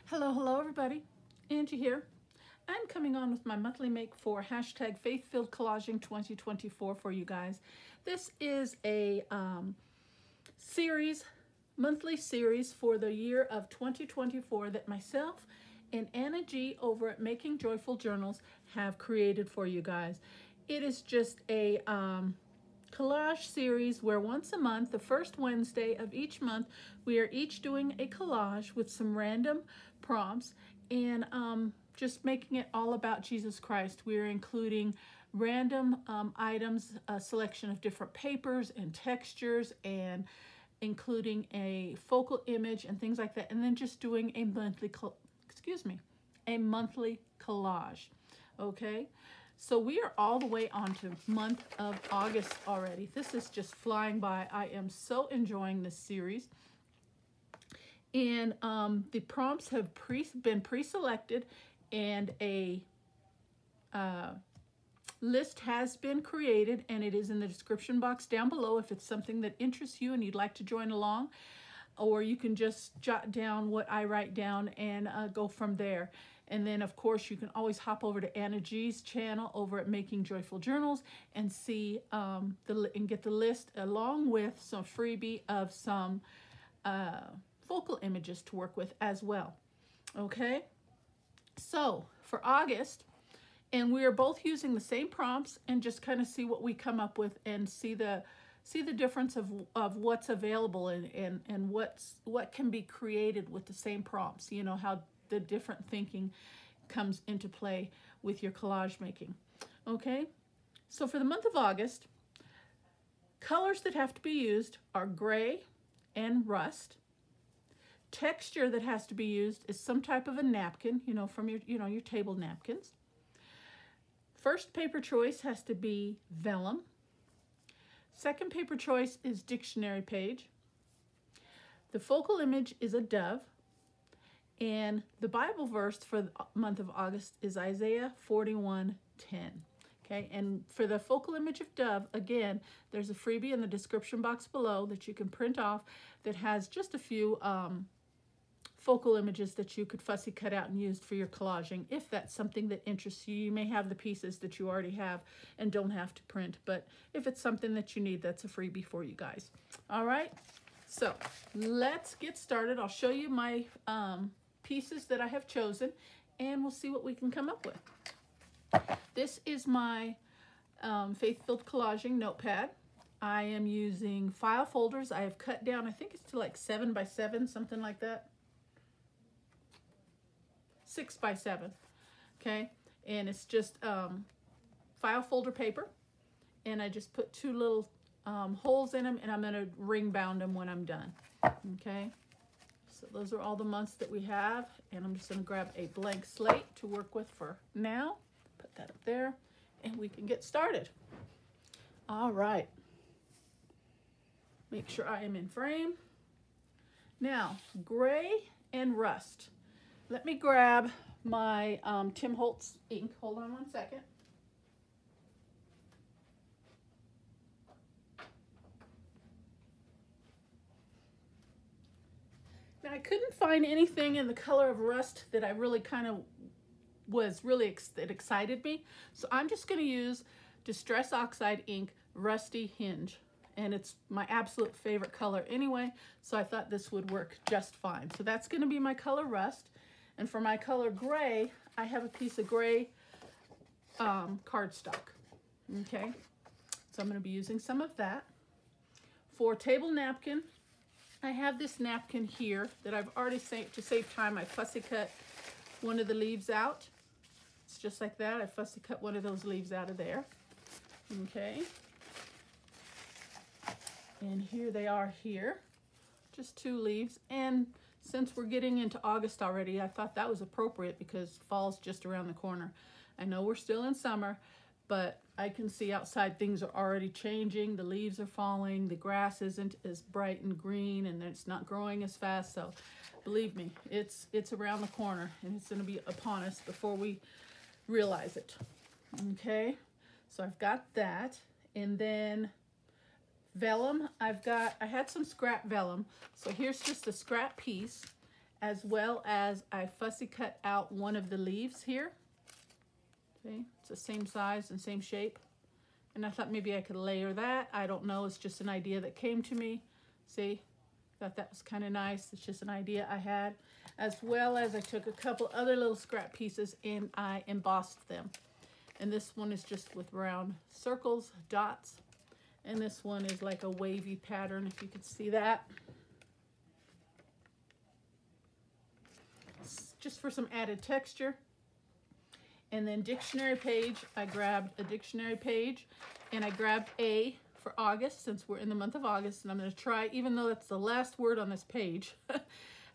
Hello, hello everybody. Angie here. I'm coming on with my monthly make for hashtag Faith-Filled Collaging 2024 for you guys. This is a monthly series for the year of 2024 that myself and Anna G over at Making Joyful Journals have created for you guys. It is just a collage series where once a month, the first Wednesday of each month, we are each doing a collage with some random prompts and just making it all about Jesus Christ. We are including random items, a selection of different papers and textures, and including a focal image and things like that, and then just doing a monthly collage. Okay, so we are all the way on to month of August already. This is just flying by. I am so enjoying this series. And the prompts have been pre-selected, and a list has been created, and it is in the description box down below if it's something that interests you and you'd like to join along. Or you can just jot down what I write down and go from there. And then, of course, you can always hop over to Anna G's channel over at Making Joyful Journals and see and get the list along with some freebie of some focal images to work with as well. Okay, so for August, and we are both using the same prompts and just kind of see what we come up with and see the difference of what's available and what can be created with the same prompts. You know, how the different thinking comes into play with your collage making. Okay, so for the month of August, colors that have to be used are gray and rust. Texture that has to be used is some type of a napkin, you know, from your table napkins. First paper choice has to be vellum. Second paper choice is dictionary page. The focal image is a dove. And the Bible verse for the month of August is Isaiah 41:10. Okay, and for the focal image of dove, again, there's a freebie in the description box below that you can print off that has just a few focal images that you could fussy cut out and use for your collaging if that's something that interests you. You may have the pieces that you already have and don't have to print, but if it's something that you need, that's a freebie for you guys. All right, so let's get started. I'll show you my pieces that I have chosen, and we'll see what we can come up with. This is my Faith-Filled Collaging notepad. I am using file folders. I have cut down, I think it's to like 7 by 7, something like that. 6 by 7, okay? And it's just file folder paper, and I just put 2 little holes in them, and I'm gonna ring bound them when I'm done, okay? So those are all the months that we have, and I'm just gonna grab a blank slate to work with for now. Put that up there, and we can get started. All right. Make sure I am in frame. Now, gray and rust. Let me grab my Tim Holtz ink. Hold on one second. Now, I couldn't find anything in the color of rust that I really that excited me. So I'm just going to use Distress Oxide ink, Rusty Hinge. And it's my absolute favorite color anyway, so I thought this would work just fine. So that's going to be my color rust. And for my color gray, I have a piece of gray cardstock. Okay, so I'm going to be using some of that. For table napkin, I have this napkin here that I've already saved. To save time, I fussy cut one of the leaves out. It's just like that. I fussy cut one of those leaves out of there. Okay. And here they are here. Just 2 leaves. And since we're getting into August already, I thought that was appropriate because fall's just around the corner. I know we're still in summer, but I can see outside things are already changing. The leaves are falling. The grass isn't as bright and green, and it's not growing as fast. So believe me, it's around the corner, and it's going to be upon us before we realize it. Okay, so I've got that. And then vellum, I had some scrap vellum. So here's just a scrap piece, as well as I fussy cut out one of the leaves here. Okay, it's the same size and same shape. And I thought maybe I could layer that. I don't know, it's just an idea that came to me. See, thought that was kind of nice. It's just an idea I had. As well as I took a couple other little scrap pieces and I embossed them. And this one is just with round circles, dots. And this one is like a wavy pattern, if you could see that. Just for some added texture. And then dictionary page, I grabbed a dictionary page and I grabbed A for August, since we're in the month of August, and I'm going to try, even though that's the last word on this page,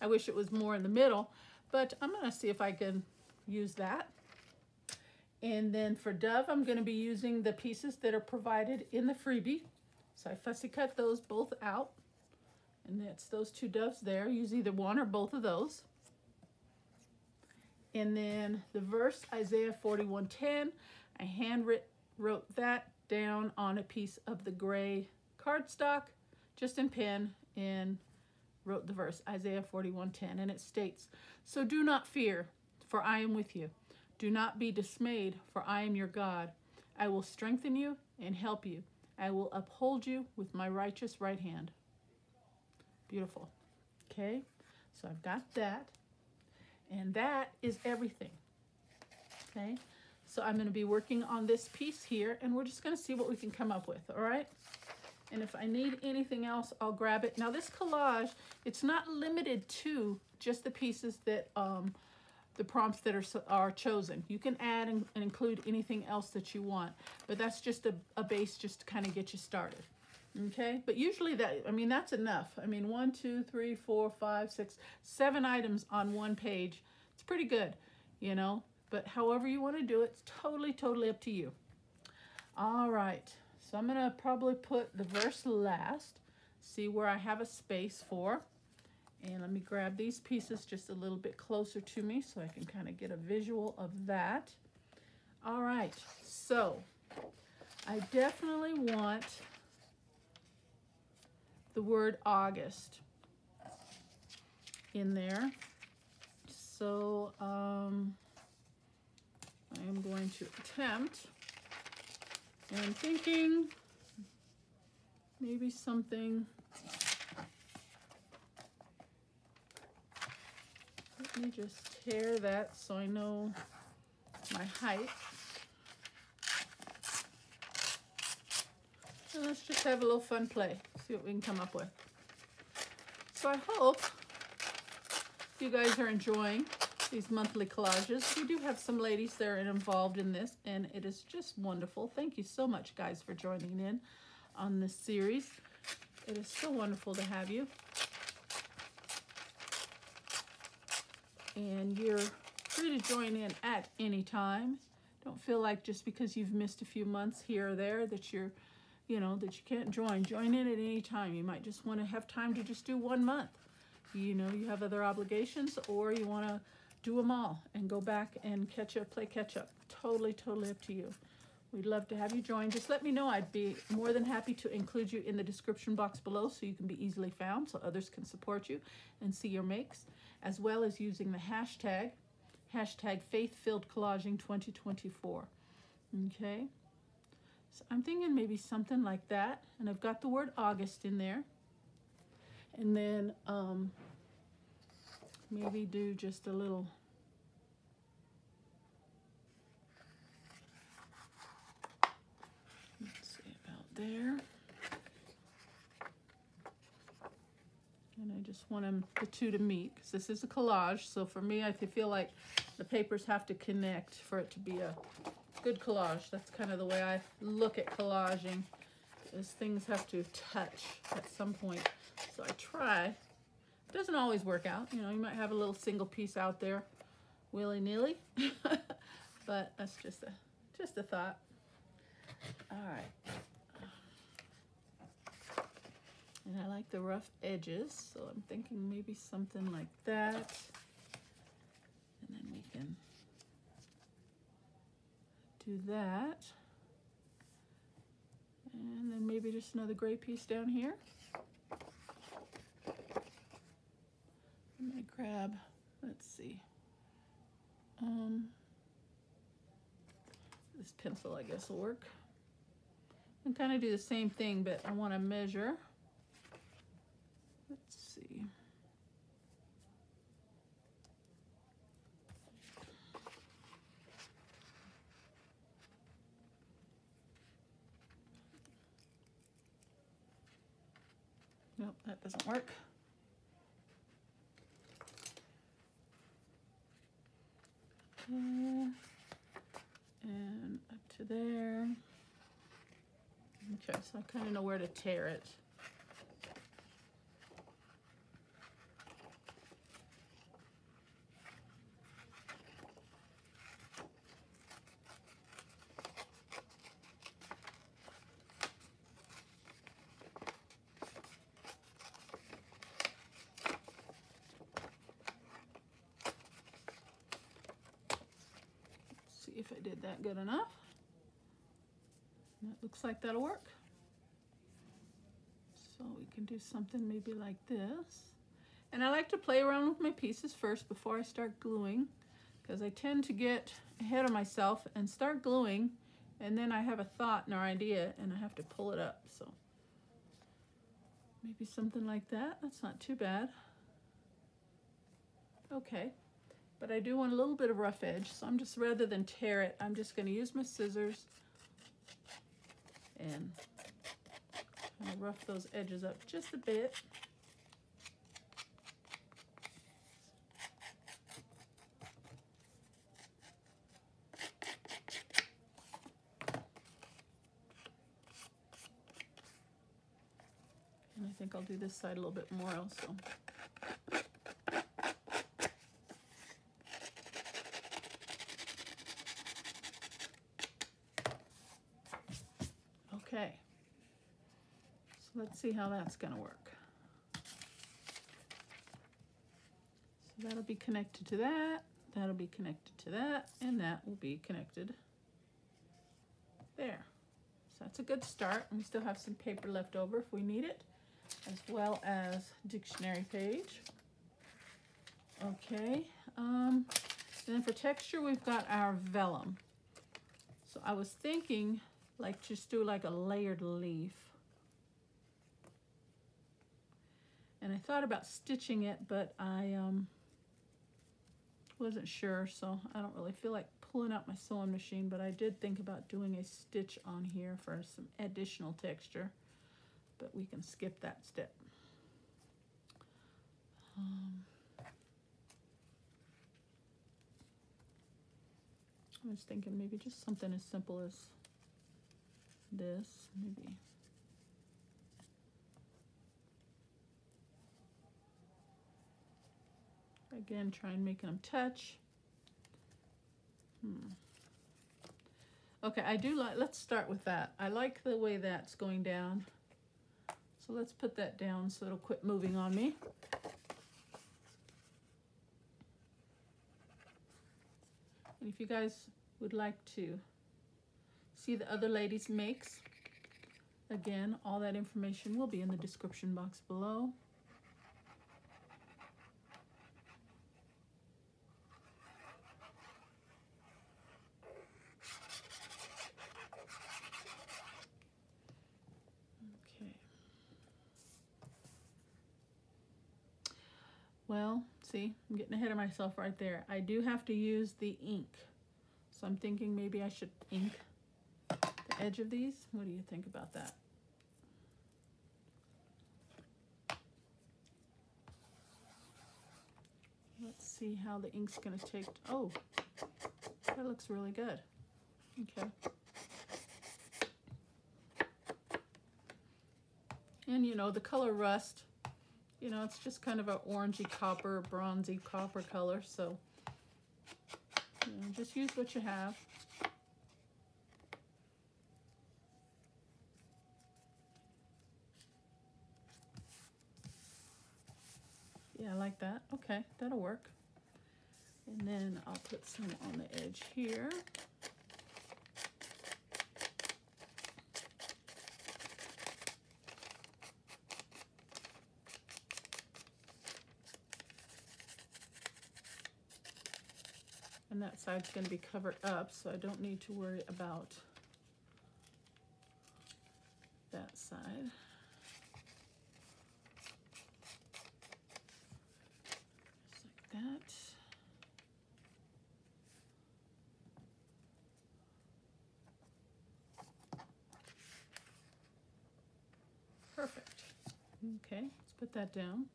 I wish it was more in the middle, but I'm going to see if I can use that. And then for Dove, I'm going to be using the pieces that are provided in the freebie. So I fussy cut those both out, and that's those two doves there. Use either one or both of those. And then the verse, Isaiah 41:10, I wrote that down on a piece of the gray cardstock, just in pen, and wrote the verse, Isaiah 41:10, and it states, "So do not fear, for I am with you. Do not be dismayed, for I am your God. I will strengthen you and help you. I will uphold you with my righteous right hand." Beautiful. Okay, so I've got that. And that is everything. Okay, so I'm going to be working on this piece here, and we're just going to see what we can come up with, all right? And if I need anything else, I'll grab it. Now this collage, it's not limited to just the pieces that, the prompts that are chosen. You can add and include anything else that you want, but that's just a base just to kind of get you started. Okay, but usually that's enough. 1, 2, 3, 4, 5, 6, 7 items on one page. It's pretty good, you know, but however you want to do it, it's totally up to you. All right, so I'm gonna probably put the verse last, see where I have a space for, and let me grab these pieces just a little bit closer to me so I can kind of get a visual of that. All right, so I definitely want the word August in there. So I am going to attempt, and I'm thinking maybe something, let me just tear that so I know my height. And let's just have a little fun play, see what we can come up with. So I hope you guys are enjoying these monthly collages. We do have some ladies that are involved in this, and it is just wonderful. Thank you so much, guys, for joining in on this series. It is so wonderful to have you. And you're free to join in at any time. Don't feel like just because you've missed a few months here or there that you're that you can't join. Join in at any time. You might just want to have time to just do 1 month. You have other obligations, or you want to do them all and go back and play catch up. Totally up to you. We'd love to have you join. Just let me know. I'd be more than happy to include you in the description box below so you can be easily found, so others can support you and see your makes, as well as using the hashtag Faith-Filled Collaging 2024. Okay. So I'm thinking maybe something like that, and I've got the word August in there, and then maybe do just a little, let's see, about there, and I just want the two to meet, because this is a collage, so for me, I feel like the papers have to connect for it to be a good collage. That's kind of the way I look at collaging, is things have to touch at some point. So I try. It doesn't always work out. You might have a little single piece out there willy-nilly, but that's just a thought. All right. And I like the rough edges, so I'm thinking maybe something like that. And then we can do that, and then maybe just another gray piece down here, I'm gonna grab, let's see, this pencil I guess will work. And kind of do the same thing, but I want to measure. Let's see. Nope, that doesn't work. And up to there. Okay, so I kind of know where to tear it. Let's see if I did that good enough. That looks like that'll work. So we can do something maybe like this. And I like to play around with my pieces first before I start gluing, because I tend to get ahead of myself and start gluing, and then I have a thought and an idea and I have to pull it up. So maybe something like that. That's not too bad. Okay, but I do want a little bit of rough edge, so I'm just, rather than tear it, I'm just going to use my scissors and kind of rough those edges up just a bit. And I think I'll do this side a little bit more also. Okay, so let's see how that's going to work. So that'll be connected to that, that'll be connected to that, and that will be connected there. So that's a good start. And we still have some paper left over if we need it, as well as dictionary page. Okay, and then for texture, we've got our vellum. So I was thinking, like, just do like a layered leaf. And I thought about stitching it, but I wasn't sure, so I don't really feel like pulling out my sewing machine, but I did think about doing a stitch on here for some additional texture, but we can skip that step. I was thinking maybe just something as simple as this, maybe. Again, try and making them touch. Okay, I do like, let's start with that. I like the way that's going down. So let's put that down so it'll quit moving on me. And if you guys would like to see the other ladies' makes, again, all that information will be in the description box below. Okay. Well, see, I'm getting ahead of myself right there. I do have to use the ink. So I'm thinking maybe I should ink the edge of these. What do you think about that? Let's see how the ink's going to take. Oh, that looks really good. Okay. And you know, the color rust, you know, it's just kind of an orangey copper, bronzy copper color. So, you know, just use what you have. Yeah, I like that. Okay, that'll work. And then I'll put some on the edge here. And that side's going to be covered up, so I don't need to worry about that side. Just like that. Perfect. Okay, let's put that down.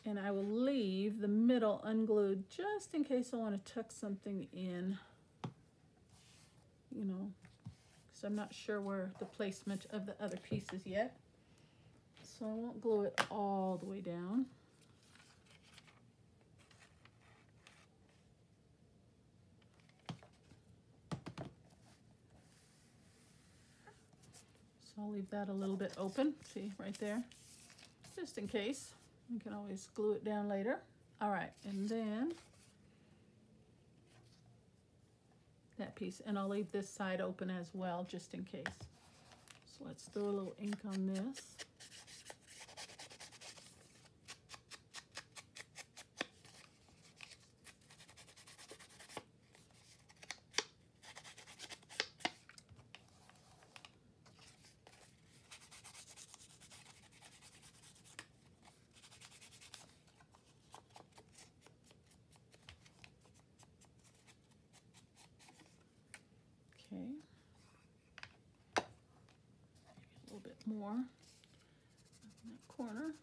And I will leave the middle unglued just in case I want to tuck something in, you know, because I'm not sure where the placement of the other piece is yet. So I won't glue it all the way down. So I'll leave that a little bit open, see right there, just in case. You can always glue it down later. All right, and then that piece, and I'll leave this side open as well, just in case. So let's throw a little ink on this. Okay, maybe a little bit more in that corner.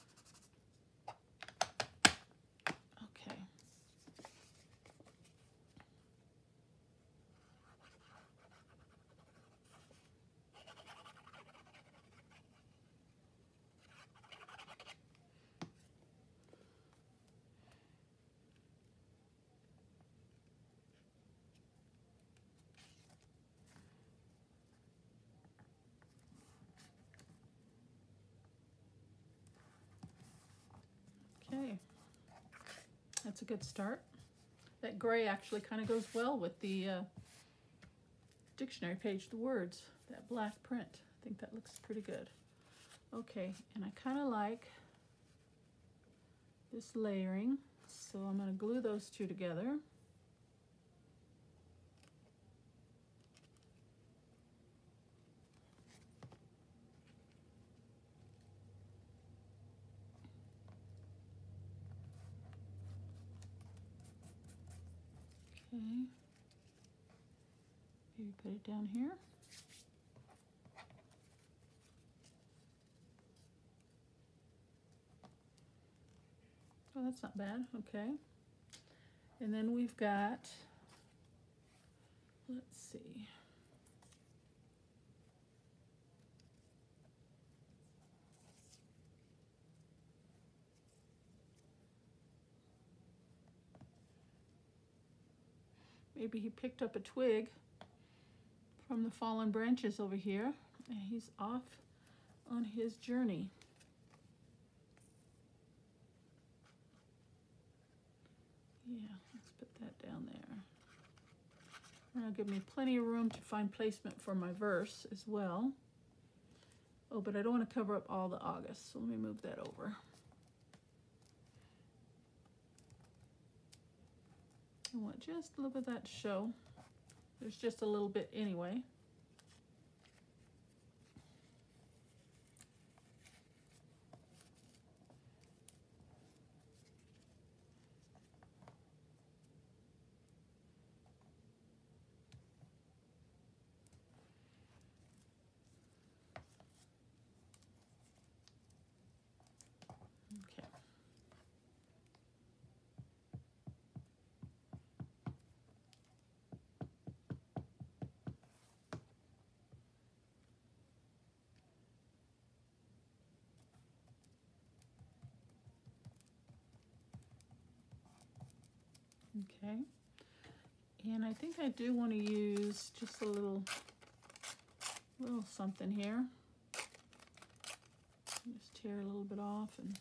Okay. Okay, that's a good start. That gray actually kind of goes well with the dictionary page, the words, that black print. I think that looks pretty good. Okay, and I kind of like this layering, so I'm going to glue those two together. Okay, maybe put it down here. Oh, that's not bad. Okay, and then we've got, let's see, maybe he picked up a twig from the fallen branches over here, and he's off on his journey. Yeah, let's put that down there. That'll give me plenty of room to find placement for my verse as well. Oh, but I don't want to cover up all the August, so let me move that over. I want just a little bit of that to show. There's just a little bit anyway. Okay. Okay, and I think I do want to use just a little something here. Just tear a little bit off and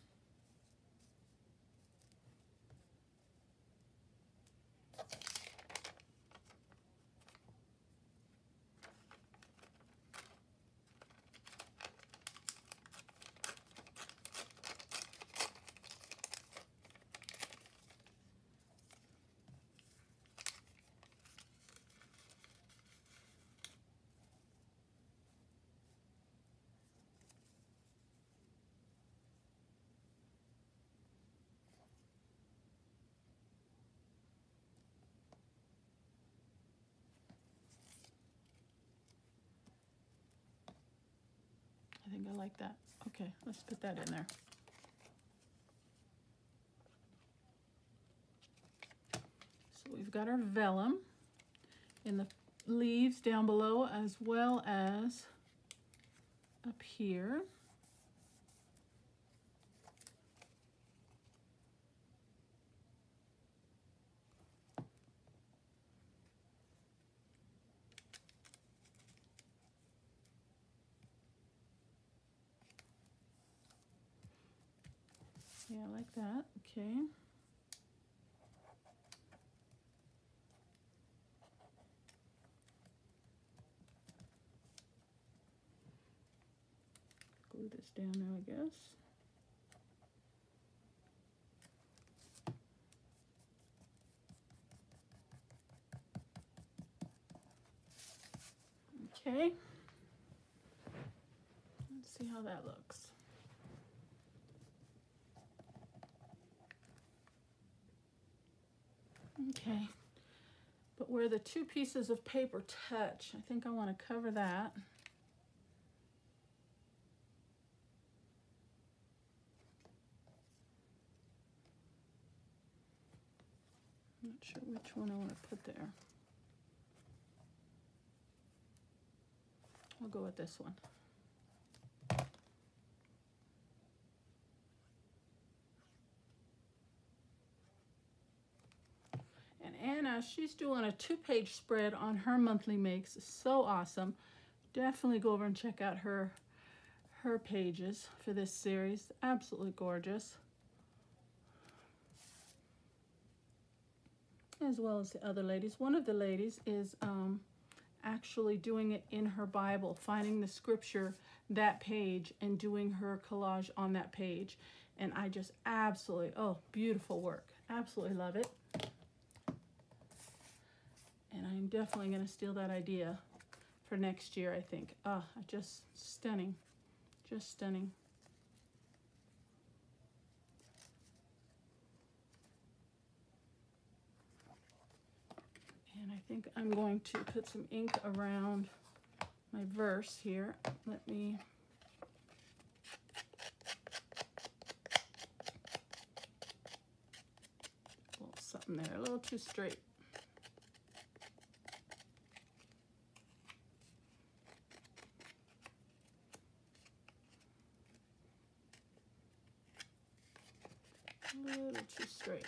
like that. Okay, let's put that in there. So we've got our vellum in the leaves down below as well as up here. Yeah, like that. Okay. Glue this down now, I guess. Okay. Let's see how that looks. Okay. But where the two pieces of paper touch, I think I want to cover that. Not sure which one I want to put there. I'll go with this one. And Anna, she's doing a 2-page spread on her monthly makes. So awesome. Definitely go over and check out her pages for this series. Absolutely gorgeous. As well as the other ladies. One of the ladies is actually doing it in her Bible, finding the scripture, that page, and doing her collage on that page. And I just absolutely, oh, beautiful work. Absolutely love it. And I'm definitely going to steal that idea for next year, I think. Ah, just stunning. Just stunning. And I think I'm going to put some ink around my verse here. Let me a little something there, a little too straight. A little too straight.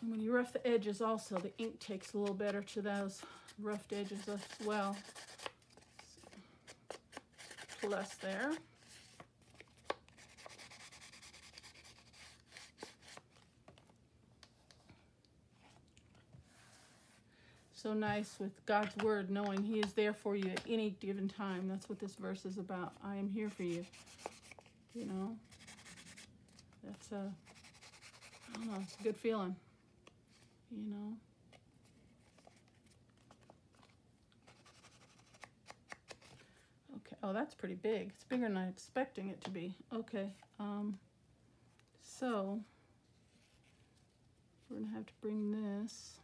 And when you rough the edges also, the ink takes a little better to those roughed edges as well. Plus there. So nice with God's word, knowing he is there for you at any given time. That's what this verse is about. I am here for you. You know, that's I don't know, it's a good feeling, you know. Okay, oh, that's pretty big. It's bigger than I'm expecting it to be. Okay, so we're gonna have to bring this.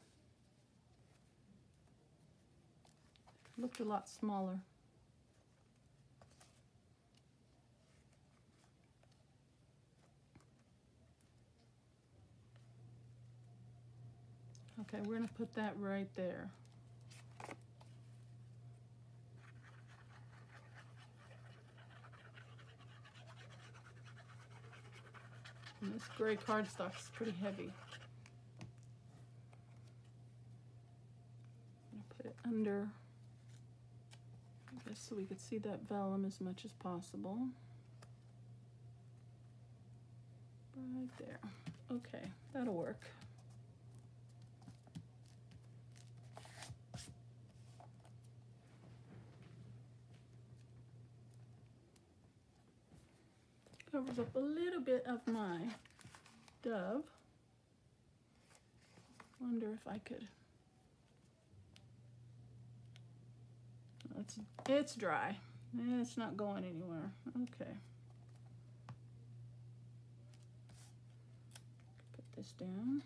Looked a lot smaller. Okay, we're going to put that right there. And this gray cardstock is pretty heavy. I'm going to put it under, I guess, so we could see that vellum as much as possible. Right there. Okay, that'll work. Covers up a little bit of my dove. Wonder if I could. It's dry. It's not going anywhere. Okay. this down.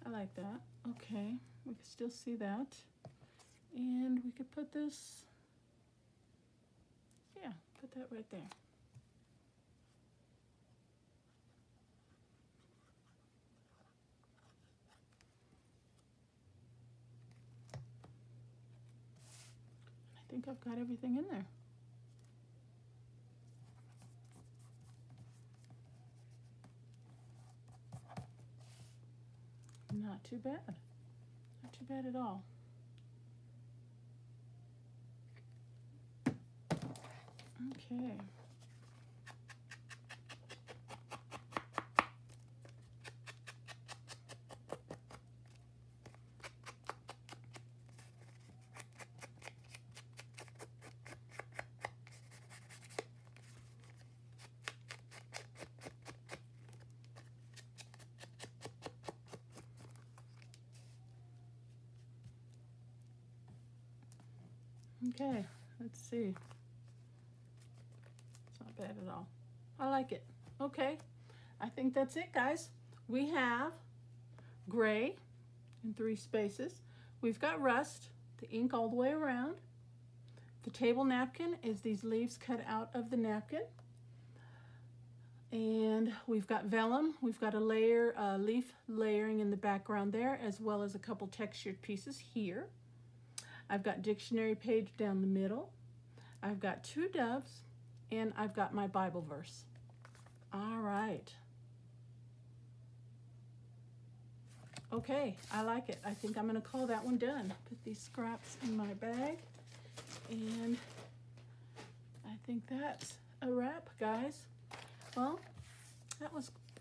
I like that. Okay, we can still see that. And we could put this, yeah, put that right there. I think I've got everything in there. Not too bad. Not too bad at all. Okay. Okay, let's see. It's not bad at all. I like it. Okay, I think that's it, guys. We have gray in 3 spaces. We've got rust, the ink all the way around. The table napkin is these leaves cut out of the napkin. And we've got vellum. We've got a layer, leaf layering in the background there, as well as a couple textured pieces here. I've got dictionary page down the middle. I've got 2 doves, and I've got my Bible verse. All right. Okay, I like it. I think I'm gonna call that one done. Put these scraps in my bag, and I think that's a wrap, guys. Well, that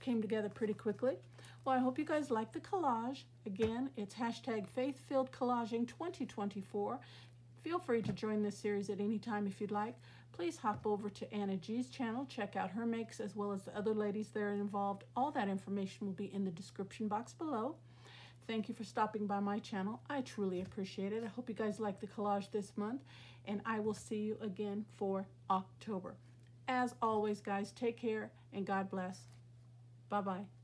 came together pretty quickly. Well, I hope you guys like the collage. Again, it's hashtag Faith-Filled Collaging 2024. Feel free to join this series at any time if you'd like. Please hop over to Anna G's channel. Check out her makes as well as the other ladies that are involved. All that information will be in the description box below. Thank you for stopping by my channel. I truly appreciate it. I hope you guys like the collage this month, and I will see you again for October. As always, guys, take care and God bless. Bye-bye.